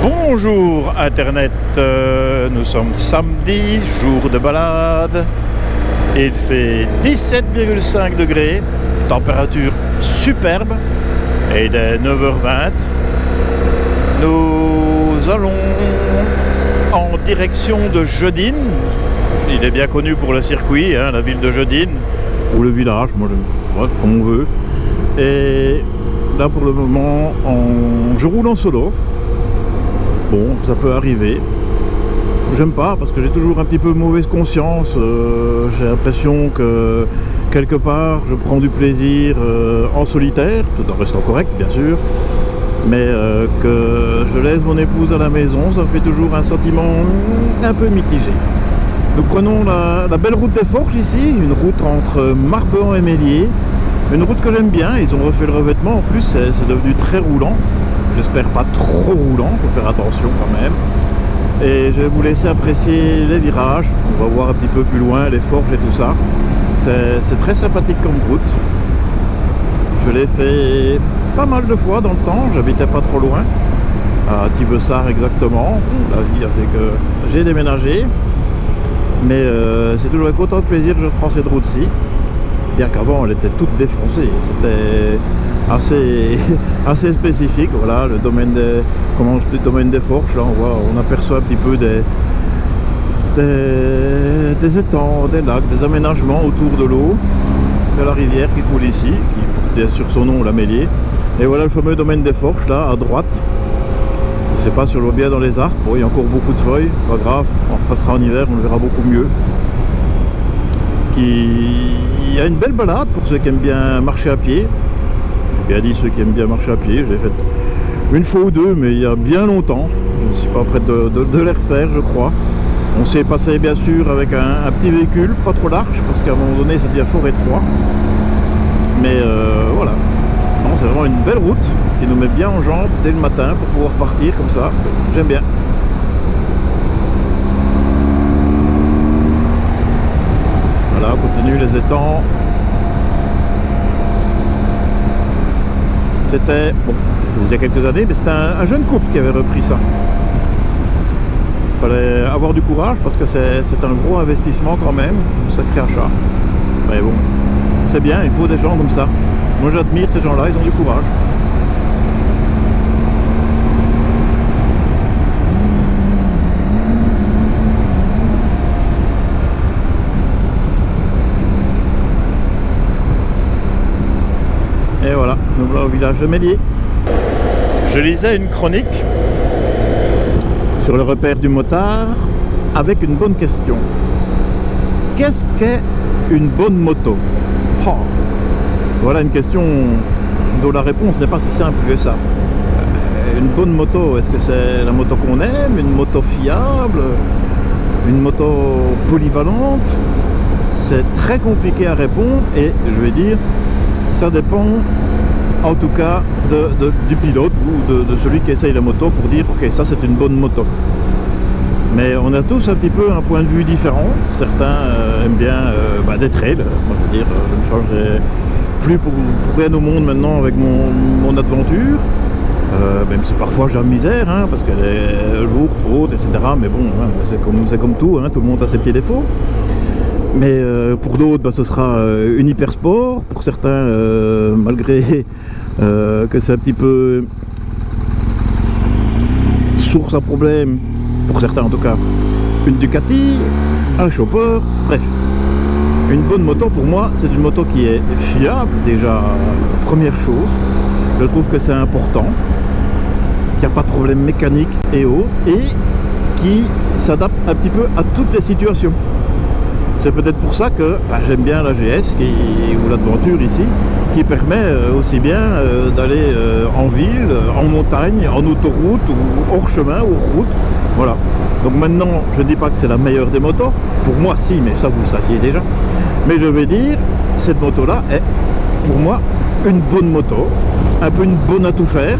Bonjour Internet, nous sommes samedi, jour de balade. Il fait 17,5 degrés, température superbe, et il est 9h20. Nous allons en direction de Jeudine. Il est bien connu pour le circuit, la ville de Jeudine, ou le village, comme on veut. Et là pour le moment, je roule en solo. Bon, ça peut arriver. J'aime pas parce que j'ai toujours un petit peu mauvaise conscience. J'ai l'impression que quelque part je prends du plaisir en solitaire, tout en restant correct bien sûr, mais que je laisse mon épouse à la maison, ça me fait toujours un sentiment un peu mitigé. Nous prenons la belle route des Forges ici, une route entre Marbehan et Méliès, une route que j'aime bien. Ils ont refait le revêtement, en plus c'est devenu très roulant. J'espère pas trop roulant, il faut faire attention quand même. Et je vais vous laisser apprécier les virages. On va voir un petit peu plus loin les forges et tout ça. C'est très sympathique comme route. Je l'ai fait pas mal de fois dans le temps, j'habitais pas trop loin, à Thibessart exactement. La vie a fait que j'ai déménagé. Mais c'est toujours avec autant de plaisir que je prends cette route-ci. Bien qu'avant elle était toute défoncée. C'était assez spécifique. Voilà, le domaine des Forges. Là on aperçoit un petit peu des étangs, des lacs, des aménagements autour de l'eau, de la rivière qui coule ici, qui porte bien sûr son nom, la Méliès. Et voilà le fameux domaine des Forges là à droite. Je sais pas si on le voit bien dans les arbres. Bon, il y a encore beaucoup de feuilles, pas grave, on repassera en hiver, on le verra beaucoup mieux. Il y a une belle balade pour ceux qui aiment bien marcher à pied. J'ai bien dit ceux qui aiment bien marcher à pied, je l'ai fait une fois ou deux, mais il y a bien longtemps. Je ne suis pas prêt de les refaire, je crois. On s'est passé bien sûr avec un petit véhicule, pas trop large, parce qu'à un moment donné ça devient fort étroit. Mais voilà. Non, c'est vraiment une belle route qui nous met bien en jambes dès le matin pour pouvoir partir comme ça. J'aime bien. Voilà, on continue les étangs. C'était, bon, il y a quelques années, mais c'était un jeune couple qui avait repris ça. Il fallait avoir du courage parce que c'est un gros investissement quand même, un sacré achat. Mais bon, c'est bien, il faut des gens comme ça. Moi j'admire ces gens-là, ils ont du courage. Et voilà, nous voilà au village de Méliès. Je lisais une chronique sur le repère du motard avec une bonne question. Qu'est-ce qu'est une bonne moto? Oh, voilà une question dont la réponse n'est pas si simple que ça. Une bonne moto, est-ce que c'est la moto qu'on aime? Une moto fiable? Une moto polyvalente? C'est très compliqué à répondre et je vais dire, ça dépend en tout cas du pilote ou de celui qui essaye la moto pour dire ok, ça c'est une bonne moto. Mais on a tous un petit peu un point de vue différent. Certains aiment bien des trails. Moi je veux dire, je ne changerai plus pour rien au monde maintenant avec mon aventure. Même si parfois j'ai la misère, parce qu'elle est lourde, haute, etc. Mais bon, c'est comme tout, tout le monde a ses petits défauts. Mais pour d'autres, ce sera une hyper sport. Pour certains, malgré que c'est un petit peu source à problème, pour certains en tout cas, une Ducati, un chopper, bref. Une bonne moto pour moi, c'est une moto qui est fiable, déjà, première chose. Je trouve que c'est important, qu'il n'y a pas de problème mécanique et autres, et qui s'adapte un petit peu à toutes les situations. C'est peut-être pour ça que j'aime bien la GS ou l'Adventure ici, qui permet aussi bien d'aller en ville, en montagne, en autoroute ou hors chemin, hors route. Voilà. Donc maintenant, je ne dis pas que c'est la meilleure des motos. Pour moi, si, mais ça vous le saviez déjà. Mais je vais dire, cette moto-là est pour moi une bonne moto, un peu une bonne à tout faire,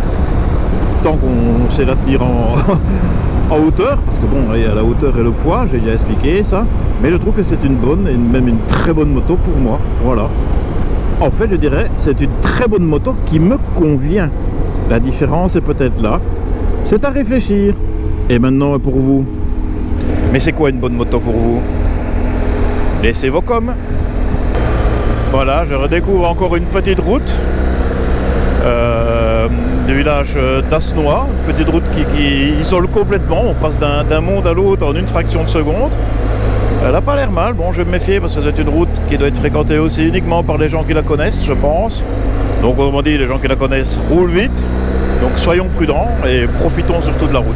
tant qu'on sait la tenir en hauteur, parce que bon, il y a la hauteur et le poids, j'ai déjà expliqué ça, mais je trouve que c'est une bonne et même une très bonne moto pour moi, voilà. En fait, je dirais, c'est une très bonne moto qui me convient. La différence est peut-être là, C'est à réfléchir. Et maintenant pour vous. Mais c'est quoi une bonne moto pour vous? Laissez vos coms. Voilà, je redécouvre encore une petite route du village d'Asnois. Une petite route qui isole complètement. On passe d'un monde à l'autre en une fraction de seconde. Elle n'a pas l'air mal. Bon, je vais me méfier parce que c'est une route qui doit être fréquentée aussi uniquement par les gens qui la connaissent, je pense. Donc, autrement dit, les gens qui la connaissent roulent vite. Donc, soyons prudents et profitons surtout de la route.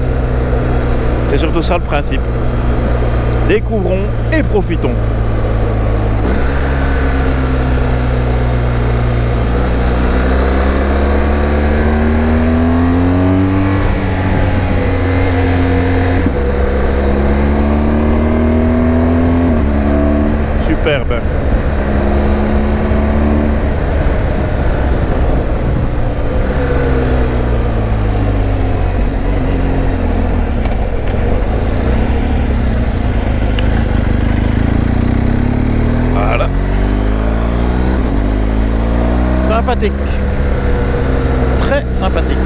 C'est surtout ça le principe. Découvrons et profitons. Superbe. Voilà. Sympathique. Très sympathique.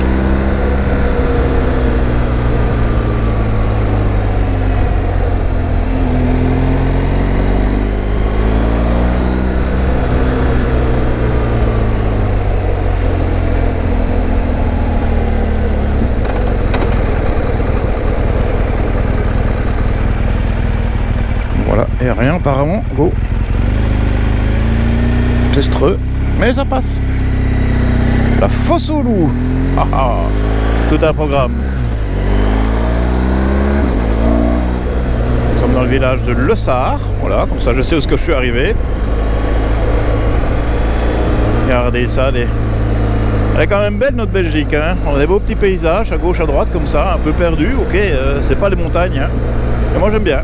Voilà, et rien apparemment, go. C'est streux, mais ça passe. La fosse au loup. Ah, ah. Tout un programme. Nous sommes dans le village de Le Sard. Voilà, comme ça je sais où je suis arrivé. Regardez ça, elle est quand même belle notre Belgique, hein. On a des beaux petits paysages à gauche, à droite comme ça, un peu perdus. Ok, c'est pas les montagnes, hein. Et moi j'aime bien.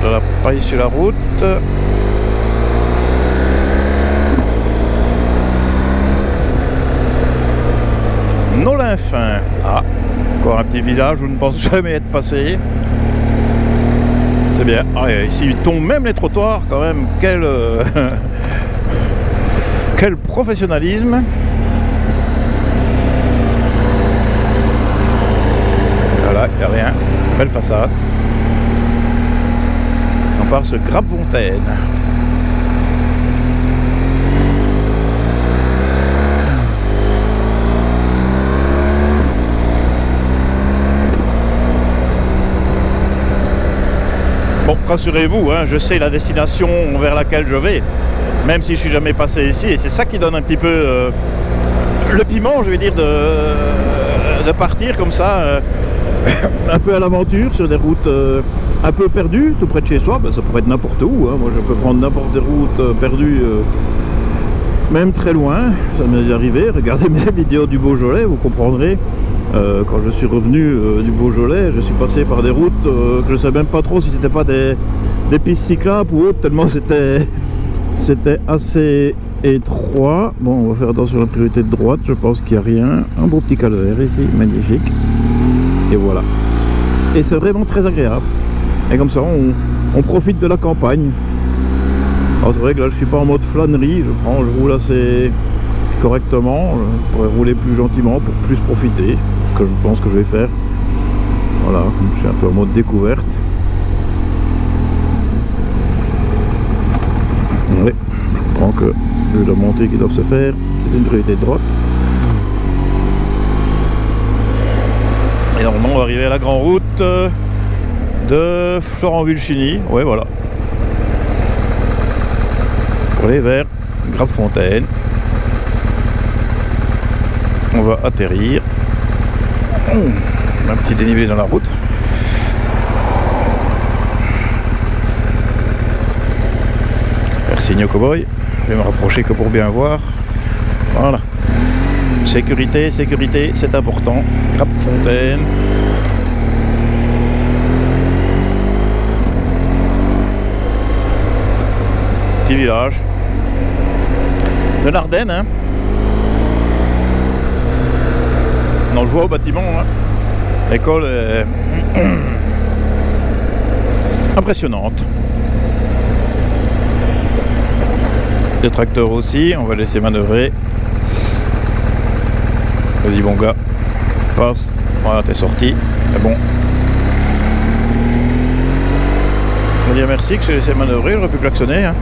De la paille sur la route. Nolinfin. Ah, encore un petit village où je ne pense jamais être passé. C'est bien. Ah, ici il tombe même les trottoirs quand même. Quel quel professionnalisme. Voilà, il n'y a rien. Belle façade. On part sur Grapfontaine. Bon, rassurez-vous, hein, je sais la destination vers laquelle je vais, même si je suis jamais passé ici, et c'est ça qui donne un petit peu le piment, je vais dire, de partir comme ça, un peu à l'aventure sur des routes un peu perdues, tout près de chez soi. Ben, ça pourrait être n'importe où, hein. Moi je peux prendre n'importe quelle route perdue, même très loin, ça m'est arrivé. Regardez mes vidéos du Beaujolais, vous comprendrez. Quand je suis revenu du Beaujolais, je suis passé par des routes que je ne sais même pas trop si c'était pas des pistes cyclables ou autres, tellement c'était assez étroit. Bon, on va faire attention à la priorité de droite, je pense qu'il n'y a rien. Un beau petit calvaire ici, magnifique. Et voilà. Et c'est vraiment très agréable. Et comme ça, on profite de la campagne. Alors c'est vrai que là, je suis pas en mode flânerie, je roule assez correctement. Je pourrais rouler plus gentiment pour plus profiter, ce que je pense que je vais faire. Voilà, je suis un peu en mode découverte. Oui, je comprends que vu la montée qui doivent se faire, c'est une priorité de droite. Et normalement on va arriver à la grande route de Florenville-Chigny. Ouais, voilà. Pour aller vers Grapfontaine. On va atterrir. Un petit dénivelé dans la route. Faire signe au cow-boy. Je vais me rapprocher que pour bien voir. Voilà. Sécurité, sécurité, c'est important. Grapfontaine. Petit village de l'Ardenne, hein. le voit au bâtiment, hein. L'école est impressionnante. Les tracteurs aussi, on va laisser manœuvrer. Vas-y bon gars, passe. Voilà, t'es sorti, c'est bon. Je vais dire merci que j'ai laissé manœuvrer, j'aurais pu klaxonner, hein.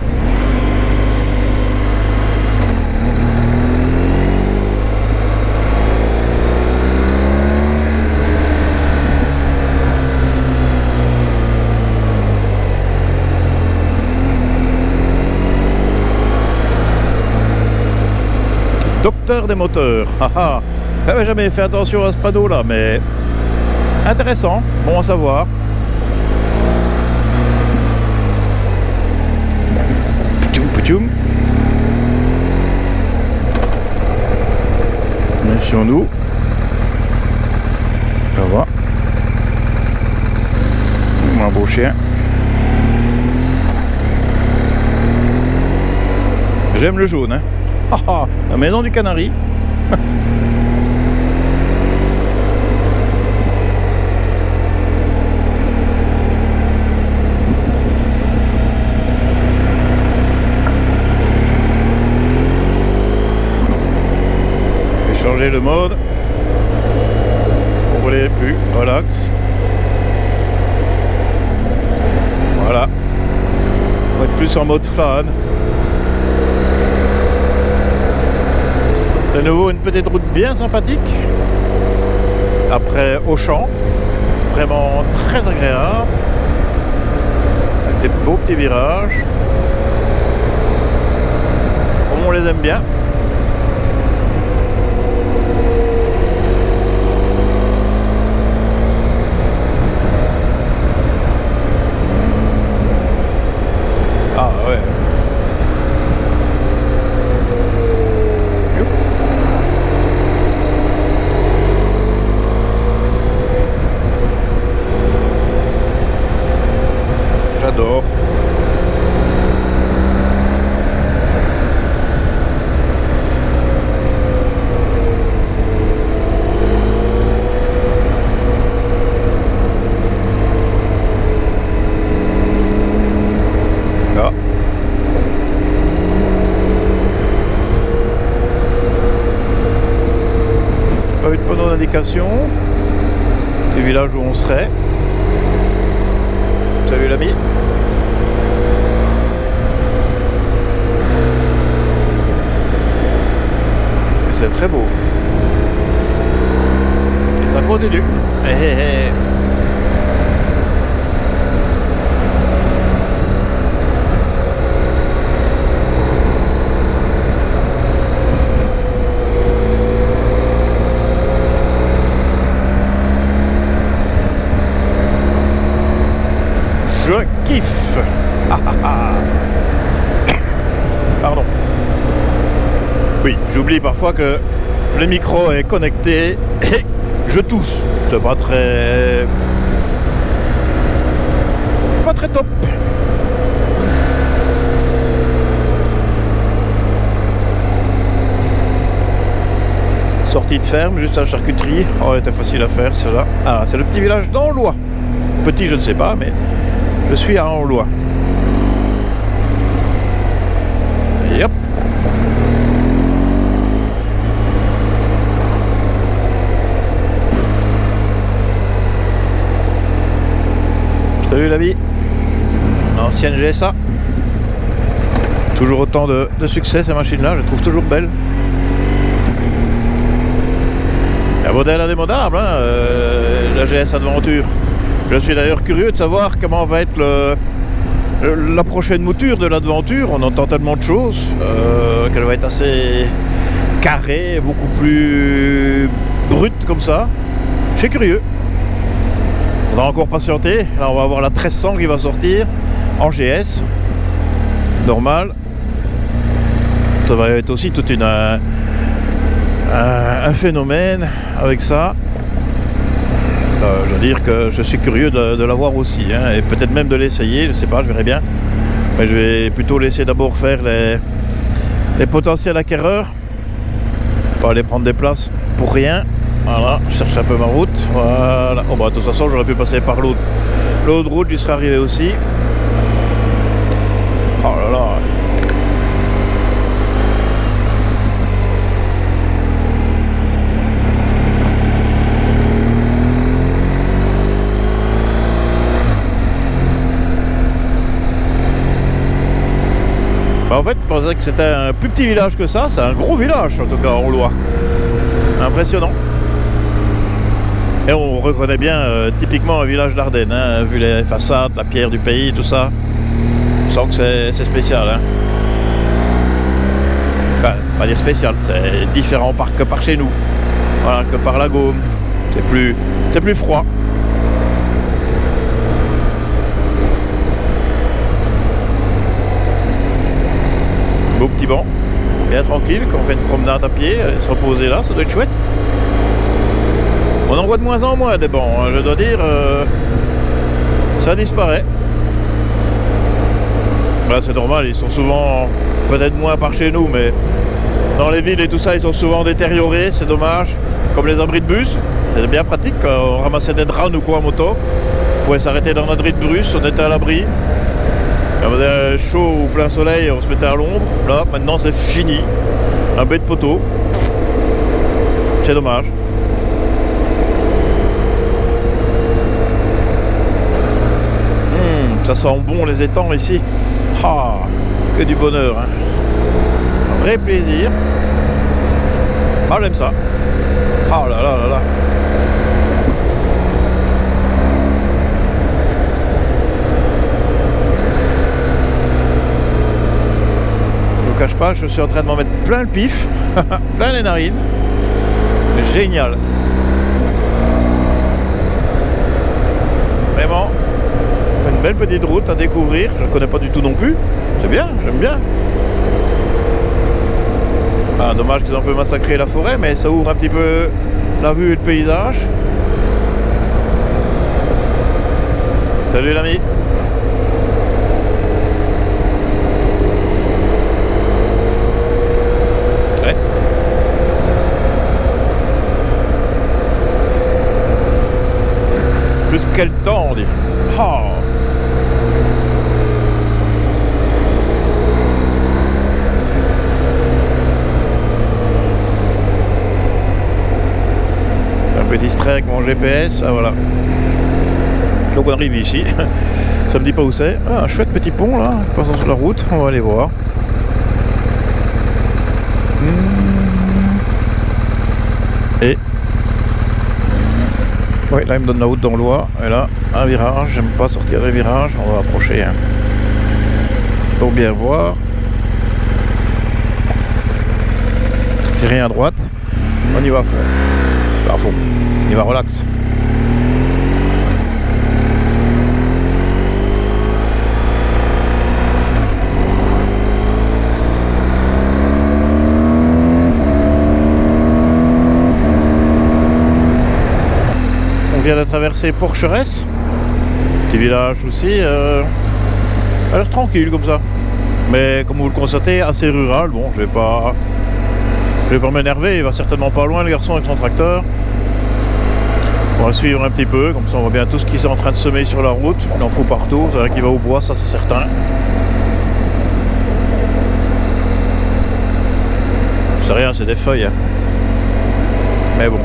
Docteur des moteurs, haha. J'avais jamais fait attention à ce panneau là, mais intéressant, bon à savoir. Poutchoum, poutchoum. Méfions-nous. Ça va. Un beau chien. J'aime le jaune, hein. La maison du canari. Je vais changer le mode pour rouler plus relax. Voilà. On va être plus en mode fan. De nouveau une petite route bien sympathique après Auchan, vraiment très agréable avec des beaux petits virages comme on les aime bien. Ah ouais. J'adore. Ah. Pas eu de panneau d'indication du village où on serait. Salut l'ami. C'est très beau. Et ça continue. Je kiffe. Pardon. Oui, j'oublie parfois que le micro est connecté et je tousse. C'est pas très top. Sortie de ferme, juste à la charcuterie. Oh, c'était facile à faire, cela. Ah, c'est le petit village d'Anlois. Petit, je ne sais pas, mais je suis à Anlois. Et hop. Salut la vie. L'ancienne GSA. Toujours autant de succès ces machines-là, je les trouve toujours belles. Un modèle indémodable, hein, la GS Adventure. Je suis d'ailleurs curieux de savoir comment va être la prochaine mouture de l'Adventure. On entend tellement de choses qu'elle va être assez carrée, beaucoup plus brute comme ça. Je suis curieux. On va encore patienter. Là, on va avoir la 1300 qui va sortir en GS normal. Ça va être aussi toute un phénomène avec ça. Je veux dire que je suis curieux de la voir aussi, hein, et peut-être même de l'essayer, je sais pas, je verrai bien. Mais je vais plutôt laisser d'abord faire les potentiels acquéreurs, pas aller prendre des places pour rien. Voilà, je cherche un peu ma route. Voilà. Oh bah de toute façon j'aurais pu passer par l'autre route, j'y serais arrivé aussi. Oh là là. Bah en fait, je pensais que c'était un plus petit village que ça. C'est un gros village en tout cas en Loire. Impressionnant. Et on reconnaît bien typiquement un village d'Ardennes, hein, vu les façades, la pierre du pays, tout ça. On sent que c'est spécial. Hein. Enfin, pas dire spécial, c'est différent que par chez nous. Voilà, que par la Gaume. C'est plus froid. Beau petit banc, bien tranquille, quand on fait une promenade à pied, se reposer là, ça doit être chouette. On en voit de moins en moins des bancs, hein, je dois dire, ça disparaît. Là c'est normal, ils sont souvent, peut-être moins par chez nous, mais dans les villes et tout ça, ils sont souvent détériorés, c'est dommage. Comme les abris de bus, c'est bien pratique, quand on ramassait des draps ou quoi en moto, on pouvait s'arrêter dans un abri de bus, on était à l'abri. Quand on faisait chaud ou plein soleil, on se mettait à l'ombre. Là, maintenant, c'est fini. Un baie de poteau. C'est dommage. Ça sent bon les étangs ici. Ah, que du bonheur. Hein. Un vrai plaisir. Ah, j'aime ça. Ah là là là là. Je vous cache pas, je suis en train de m'en mettre plein le pif, plein les narines. Génial. Vraiment, une belle petite route à découvrir. Je ne connais pas du tout non plus. C'est bien, j'aime bien. Ah, dommage qu'ils ont un peu massacré la forêt, mais ça ouvre un petit peu la vue et le paysage. Salut l'ami. Ouais. Plus quel temps on dit. Oh. Un peu distrait avec mon GPS, ah voilà. Donc on arrive ici. Ça me dit pas où c'est. Ah, un chouette petit pont là, passant sur la route, on va aller voir. Et oui, là il me donne la route dans le Loire. Et là, un virage, j'aime pas sortir des virages, on va approcher. Hein. Pour bien voir. J'ai rien à droite. On y va à fond. À fond. On y va relax. On vient de traverser Porcheresse. Petit village aussi. A l'air tranquille comme ça. Mais comme vous le constatez, assez rural. Bon, je vais pas m'énerver, il va certainement pas loin le garçon avec son tracteur. On va le suivre un petit peu, comme ça on voit bien tout ce qui est en train de semer sur la route. Il en faut partout, c'est vrai qu'il va au bois, ça c'est certain. C'est rien, c'est des feuilles. Hein. Mais bon.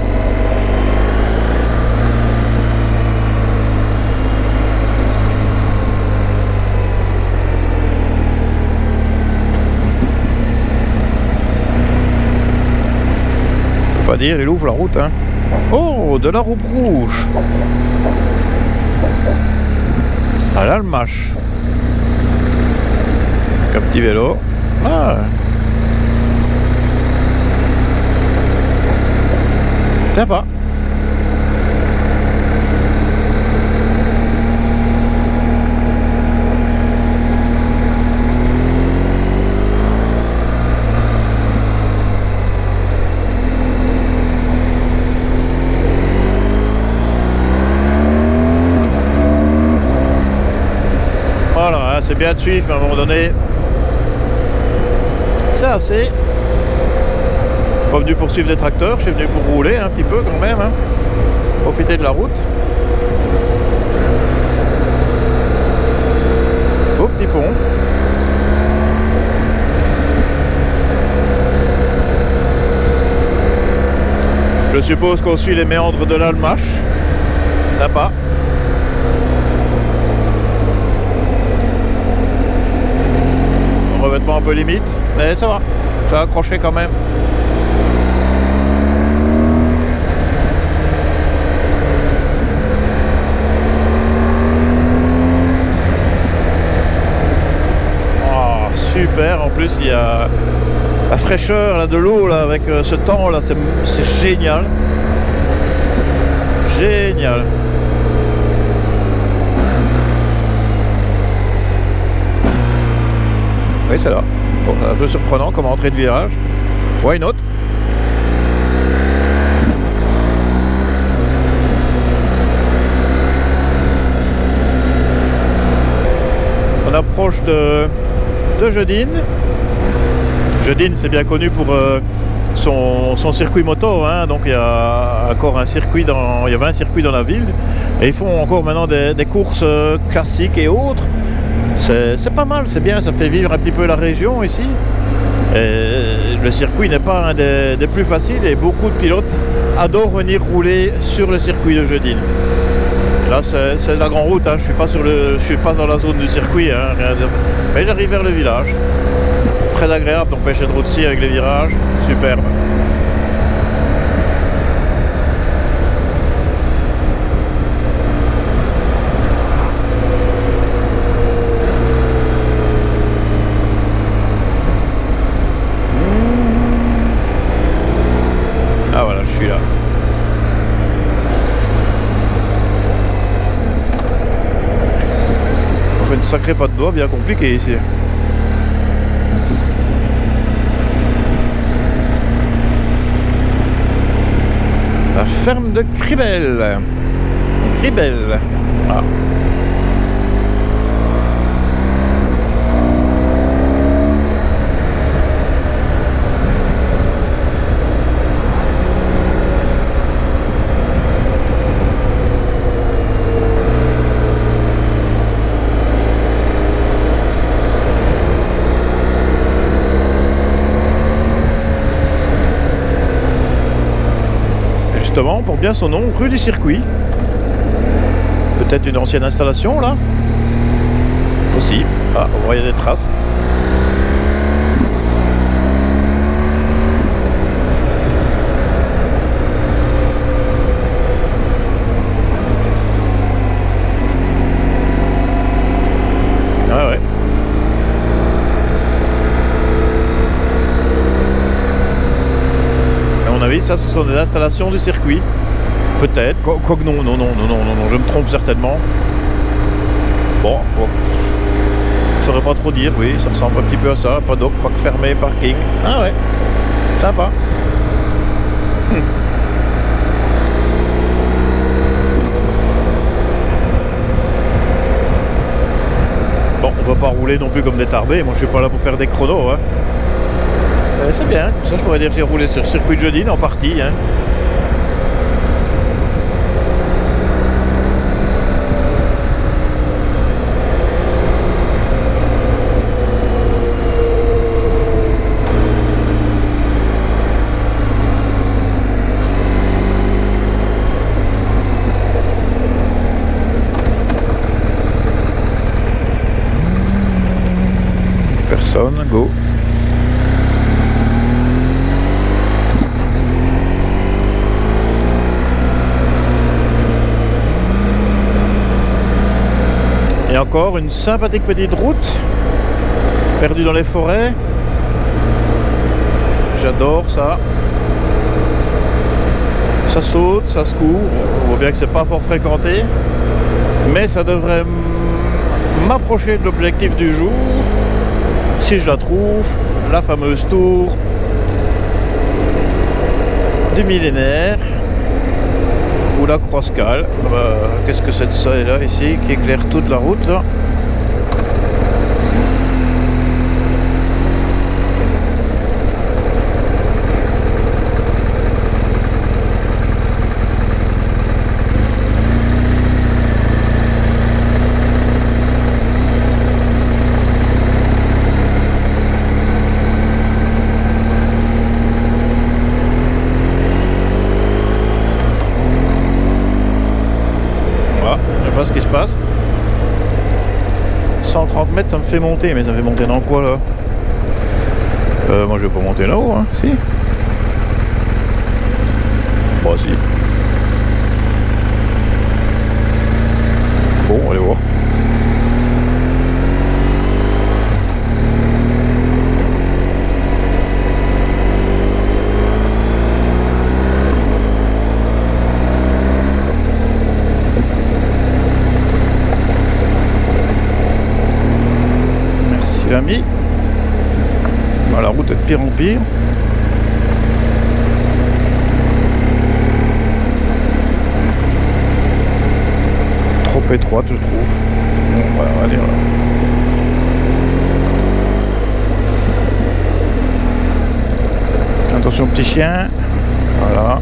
Pas dire, il ouvre la route, hein. Oh, de la roue rouge. À l'Almache. Un petit vélo. Ah. Sympa. Voilà, c'est bien de suivre, mais à un moment donné, c'est assez. Pas venu pour suivre des tracteurs, je suis venu pour rouler un petit peu quand même, hein. Profiter de la route. Beau petit pont. Je suppose qu'on suit les méandres de l'Almache. Sympa. Revêtement un peu limite, mais ça va. Ça a accroché quand même. Oh, super. En plus, il y a la fraîcheur là, de l'eau là, avec ce temps là, c'est génial. Génial. Oui, c'est là. Bon, un peu surprenant comme entrée de virage. Why not? On approche de Jeudine. Jeudine, c'est bien connu pour son circuit moto, hein. Donc il y a encore un circuit il y avait un circuit dans la ville. Et ils font encore maintenant des courses classiques et autres. C'est pas mal, c'est bien, ça fait vivre un petit peu la région ici. Et le circuit n'est pas un des plus faciles et beaucoup de pilotes adorent venir rouler sur le circuit de Jeudine. Là c'est la grande route, hein. Je suis pas dans la zone du circuit, hein, mais j'arrive vers le village. Très agréable donc pêcher de route-ci avec les virages, superbe. Ah voilà, je suis là. On fait une sacrée patte d'oie bien compliquée ici. La ferme de Cribel. Cribel. Ah. Pour bien son nom, rue du circuit. Peut-être une ancienne installation là. Aussi. Ah, on voit il y a des traces. Ah ouais. À mon avis, ça ce sont des installations du circuit. Peut-être, quoique non, je me trompe certainement. Bon, je saurais pas trop dire, oui, ça ressemble un petit peu à ça. Pas d'eau, pas que fermé, parking. Ah ouais, sympa. Bon, on va pas rouler non plus comme des tarbés, moi je suis pas là pour faire des chronos. Hein. C'est bien, ça je pourrais dire que j'ai roulé sur le circuit de Jeudine en partie. Hein. Go. Et encore une sympathique petite route perdue dans les forêts. J'adore ça. Ça saute, ça se court. On voit bien que c'est pas fort fréquenté, mais ça devrait m'approcher de l'objectif du jour. Si je la trouve, la fameuse tour du millénaire ou la Croix-Scale. Qu'est-ce que c'est de ça là ici qui éclaire toute la route là? pas ce qui se passe. 130 mètres, ça me fait monter, mais ça me fait monter dans quoi là? Moi je vais pas monter là-haut, hein, si? Bon, si. Bon, allez voir. Merci l'ami. Bah, la route est de pire en pire. Trop étroite, je trouve. Bon, on va aller là. Attention petit chien. Voilà.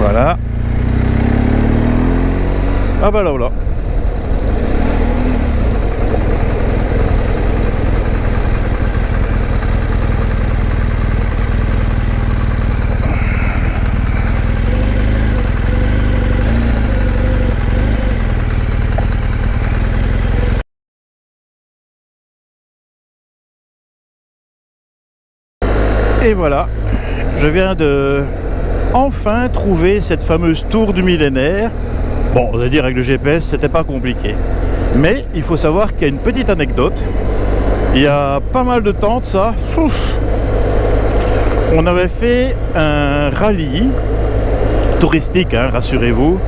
Voilà. Ah bah là, voilà. Et voilà, je viens de enfin trouver cette fameuse tour du millénaire. Bon, vous allez dire avec le GPS, c'était pas compliqué. Mais il faut savoir qu'il y a une petite anecdote. Il y a pas mal de temps de ça, on avait fait un rallye touristique, hein, rassurez-vous,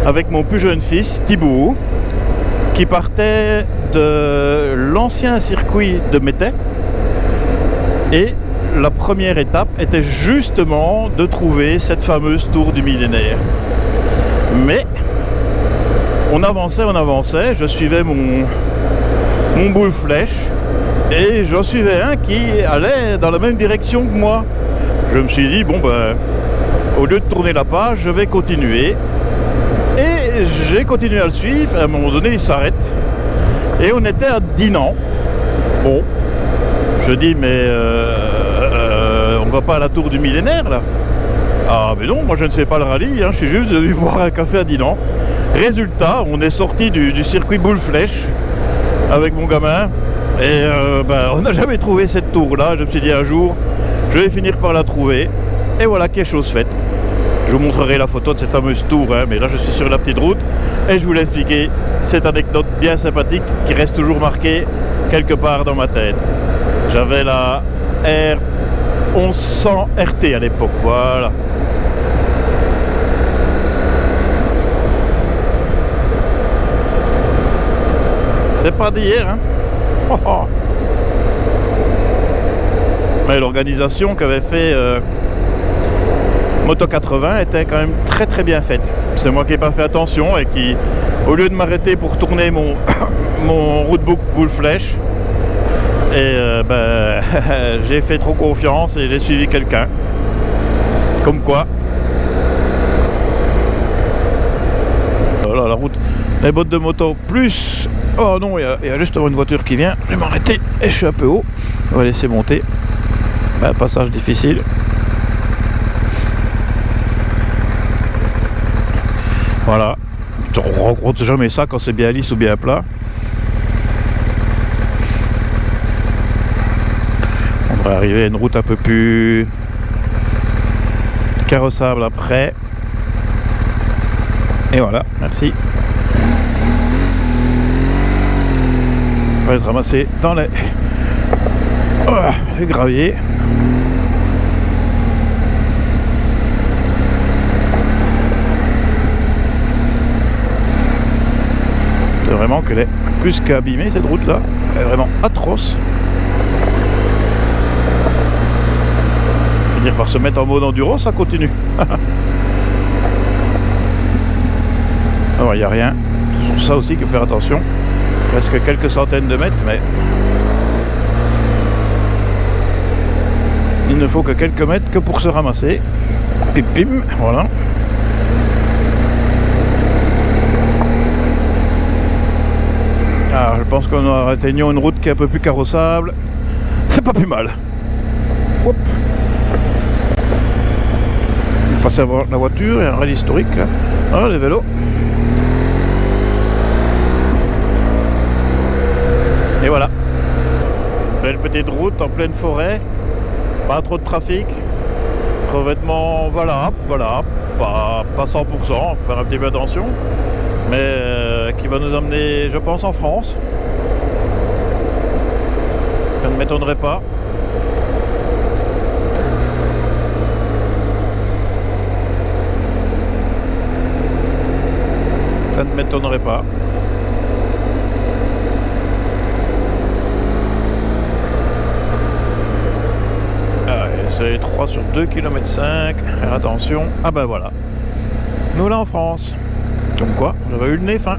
avec mon plus jeune fils, Thibaut, qui partait de l'ancien circuit de Métais. Et la première étape était justement de trouver cette fameuse tour du millénaire. Mais on avançait, je suivais mon boule flèche et j'en suivais un qui allait dans la même direction que moi. Je me suis dit, bon ben, au lieu de tourner la page, je vais continuer. Et j'ai continué à le suivre, à un moment donné il s'arrête. Et on était à Dinan. Bon, je dis mais on va pas à la tour du millénaire là? Ah mais non, moi je ne fais pas le rallye, hein, je suis juste venu boire un café à Dinan. Résultat, on est sorti du circuit boule flèche avec mon gamin et ben, on n'a jamais trouvé cette tour là. Je me suis dit un jour je vais finir par la trouver et voilà qui est chose faite. Je vous montrerai la photo de cette fameuse tour, hein, mais là je suis sur la petite route et je vous l'ai expliqué, cette anecdote bien sympathique qui reste toujours marquée quelque part dans ma tête. J'avais la R1100 RT à l'époque, voilà. C'est pas d'hier, hein. Oh, oh. Mais l'organisation qu'avait fait Moto 80 était quand même très très bien faite. C'est moi qui n'ai pas fait attention et qui, au lieu de m'arrêter pour tourner mon roadbook boule flèche, et ben, j'ai fait trop confiance et j'ai suivi quelqu'un. Comme quoi. Voilà la route, les bottes de moto plus. Oh non, il y a justement une voiture qui vient. Je vais m'arrêter et je suis un peu haut. On va laisser monter. Ben, passage difficile. Voilà. On rencontre jamais ça quand c'est bien lisse ou bien plat. On va arriver à une route un peu plus carrossable après. Et voilà, merci. On va être ramassé dans les graviers. C'est vraiment qu'elle est plus qu'abîmée cette route là. Elle est vraiment atroce. Finir par se mettre en mode enduro, ça continue. Alors il n'y a rien. C'est sur ça aussi qu'il faut faire attention. Presque quelques centaines de mètres, mais il ne faut que quelques mètres que pour se ramasser. Pim pim, voilà. Alors je pense qu'on atteignons une route qui est un peu plus carrossable. C'est pas plus mal. Hop. Passer à voir la voiture, il y a un rallye historique là. Ah, les vélos. Et voilà. Belle petite route en pleine forêt. Pas trop de trafic. Revêtement valable, pas 100%, faut faire un petit peu attention. Mais qui va nous amener, je pense, en France. Ça ne m'étonnerait pas. Ça ne m'étonnerait pas. C'est 3 sur 2 km 5. Attention. Ah ben voilà. Nous là en France. Comme quoi, j'avais eu le nez fin.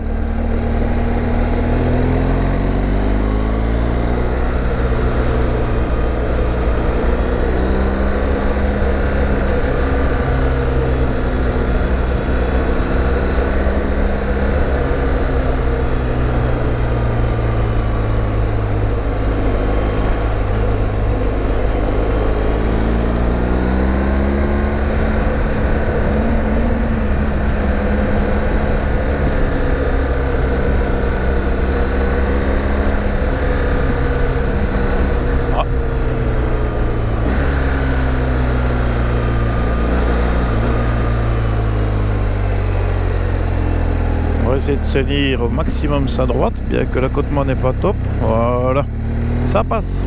De salir au maximum sa droite, bien que l'accotement n'est pas top. Voilà, ça passe.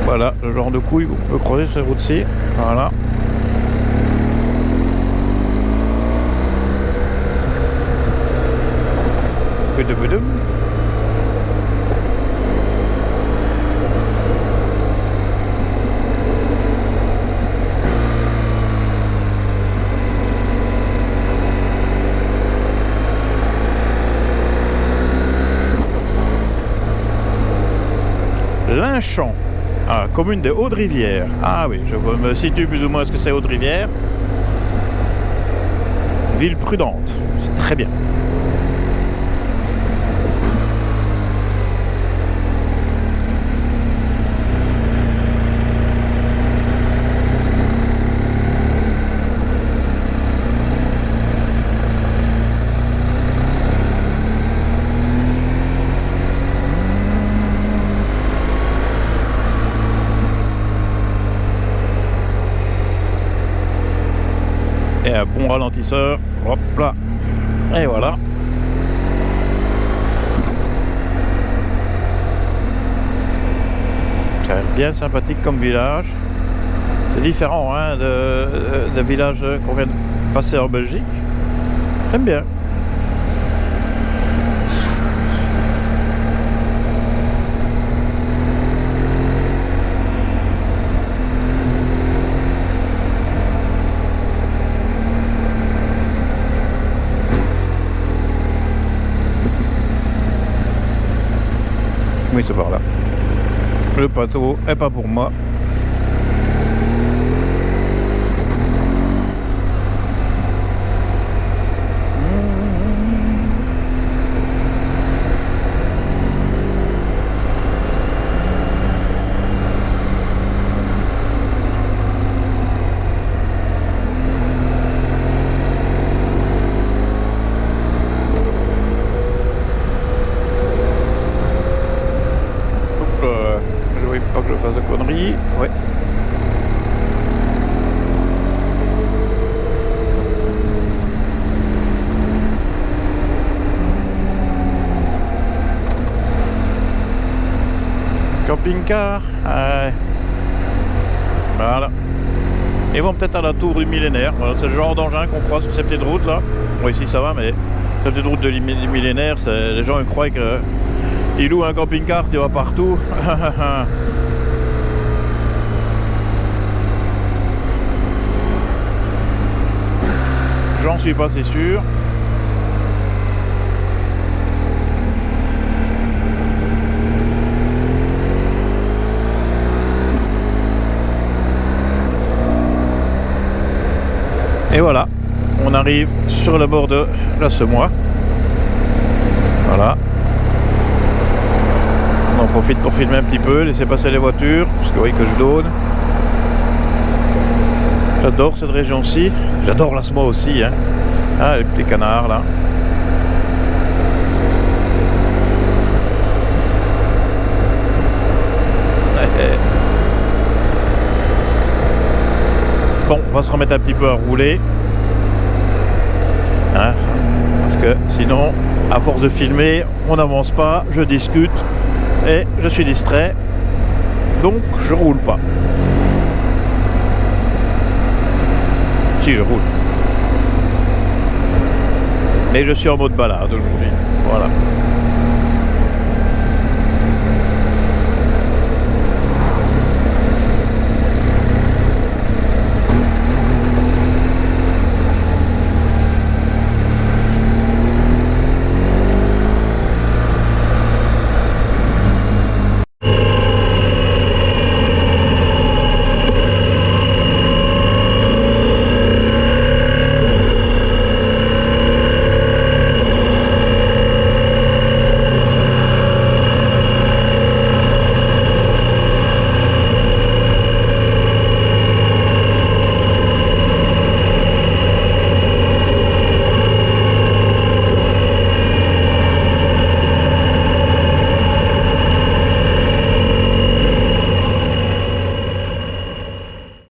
Voilà, le genre de couille qu'on peut croiser sur cette route-ci. Voilà. Linchamp. Ah, commune des Hauts-de-Rivière. Ah oui, je me situe plus ou moins ce que c'est Hauts-de-Rivière. Ville prudente, c'est très bien. Et un bon ralentisseur, hop là, et voilà. C'est bien sympathique comme village. C'est différent hein, de villages qu'on vient de passer en Belgique. J'aime bien. Oui, c'est par là. Le plateau est pas pour moi. Pas que je fasse de conneries. Ouais. Camping-car. Voilà. Ils vont peut-être à la tour du millénaire. Voilà, c'est le genre d'engin qu'on croise sur ces petites routes là. Bon, ici ça va, mais ces petites routes du millénaire, les gens ils croient que ils louent un camping-car, tu vas partout. J'en suis pas assez sûr. Et voilà, on arrive sur le bord de la Semois. Voilà. On en profite pour filmer un petit peu, laisser passer les voitures, parce que vous voyez que je donne. J'adore cette région-ci. J'adore la Semois aussi. Hein. Ah, les petits canards là. Bon, on va se remettre un petit peu à rouler. Hein, parce que sinon, à force de filmer, on n'avance pas, je discute et je suis distrait. Donc, je roule pas. Si, je roule. Mais je suis en mode balade aujourd'hui. Voilà.